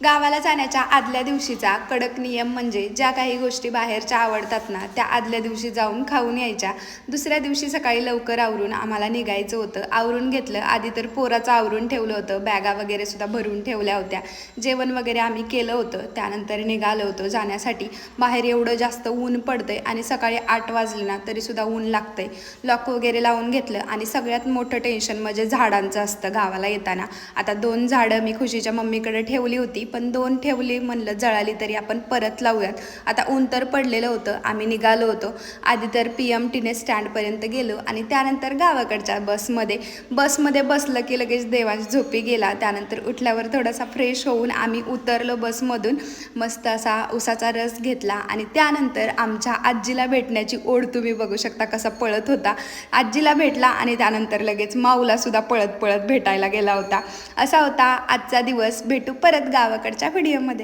गावाला जाण्याच्या आदल्या दिवशीचा कडक नियम म्हणजे ज्या काही गोष्टी बाहेरच्या आवडतात ना, त्या आदल्या दिवशी जाऊन खाऊन यायच्या. दुसऱ्या दिवशी सकाळी लवकर आवरून आम्हाला निघायचं होतं. आवरून घेतलं. आधी तर पोराचं आवरून ठेवलं होतं. बॅगा वगैरे सुद्धा भरून ठेवल्या होत्या. जेवण वगैरे आम्ही केलं होतं. त्यानंतर निघालो होतो जाण्यासाठी. बाहेर एवढं जास्त ऊन पडतंय आणि सकाळी 8 वाजले ना तरीसुद्धा ऊन लागतंय. लॉक वगैरे लावून घेतलं आणि सगळ्यात मोठं टेन्शन म्हणजे झाडांचं असतं गावाला येताना. आता 2 झाडं मी खुशीच्या मम्मीकडे ठेवली होती, पण 2 ठेवली म्हणलं जळाली तरी आपण परत लावूयात. आता ऊन तर पडलेलं होतं. आम्ही निघालो होतो. आधी तर PMTने स्टँडपर्यंत गेलो आणि त्यानंतर गावाकडच्या बसमध्ये बसलं की लगेच देवांश झोपी गेला. त्यानंतर उठल्यावर थोडासा फ्रेश होऊन आम्ही उतरलो बसमधून. मस्त असा उसाचा रस घेतला आणि त्यानंतर आमच्या आजीला भेटण्याची ओढ तुम्ही बघू शकता कसा पळत होता. आजीला भेटला आणि त्यानंतर लगेच माऊला सुद्धा पळत पळत भेटायला गेला होता. असा होता आजचा दिवस. भेटू परत गावाकडच्या व्हिडिओमध्ये.